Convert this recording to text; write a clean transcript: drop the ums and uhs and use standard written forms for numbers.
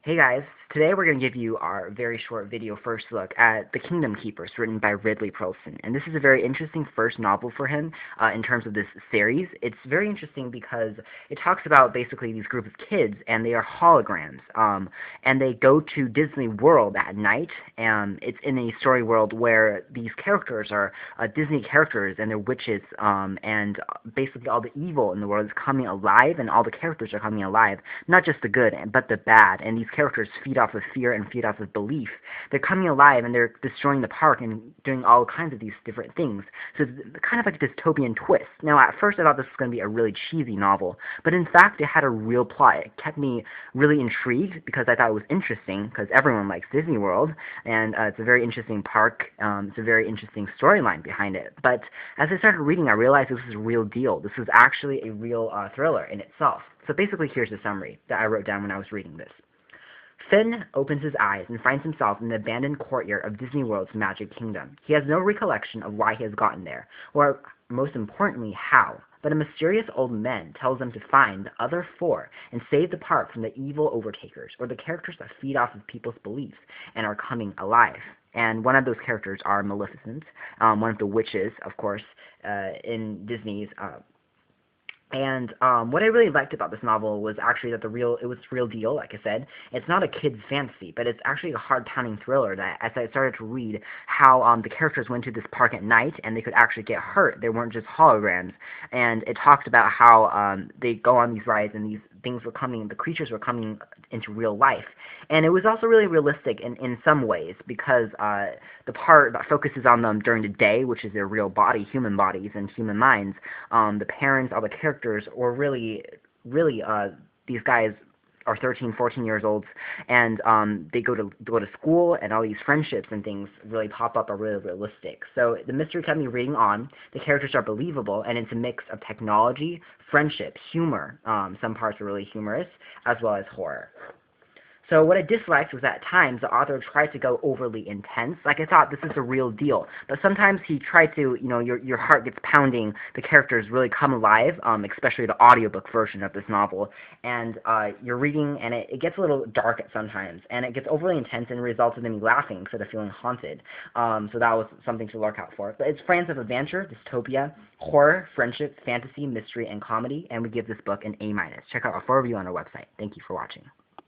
Hey guys, today we're going to give you our very short video first look at The Kingdom Keepers, written by Ridley Pearson. And this is a very interesting first novel for him in terms of this series. It's very interesting because it talks about basically these group of kids, and they are holograms. And they go to Disney World at night, and it's in a story world where these characters are Disney characters, and they're witches, and basically all the evil in the world is coming alive, and all the characters are coming alive. Not just the good, but the bad. And these characters feed off of fear and feed off of belief. They're coming alive and they're destroying the park and doing all kinds of these different things. So it's kind of like a dystopian twist. Now, at first I thought this was going to be a really cheesy novel, but in fact it had a real plot. It kept me really intrigued because I thought it was interesting, because everyone likes Disney World, and it's a very interesting park. It's a very interesting storyline behind it. But as I started reading, I realized this is a real deal. This is actually a real thriller in itself. So basically, here's the summary that I wrote down when I was reading this. Finn opens his eyes and finds himself in the abandoned courtyard of Disney World's Magic Kingdom. He has no recollection of why he has gotten there, or, most importantly, how. But a mysterious old man tells him to find the other four and save the park from the evil overtakers, or the characters that feed off of people's beliefs and are coming alive. And one of those characters are Maleficent, one of the witches, of course, in Disney's And what I really liked about this novel was actually that it was real deal, like I said. It's not a kid's fantasy, but it's actually a hard-pounding thriller that, as I started to read how the characters went to this park at night and they could actually get hurt. They weren't just holograms. And it talked about how they go on these rides and these things were coming, the creatures were coming into real life. And it was also really realistic in some ways, because the part that focuses on them during the day, which is their real body, human bodies and human minds, the parents, all the characters, or really these guys are 13, 14 years old, and they go to school, and all these friendships and things really pop up are really realistic. So the mystery kept me reading on. The characters are believable, and it's a mix of technology, friendship, humor. Some parts are really humorous, as well as horror. So what I disliked was that at times the author tried to go overly intense. Like, I thought this is a real deal, but sometimes he tried to, your heart gets pounding, the characters really come alive, especially the audiobook version of this novel, and you're reading, and it gets a little dark at sometimes, and it gets overly intense and resulted in me laughing instead of feeling haunted. So that was something to look out for. But it's brands of adventure, dystopia, horror, friendship, fantasy, mystery, and comedy, and we give this book an A-. Check out our full review on our website. Thank you for watching.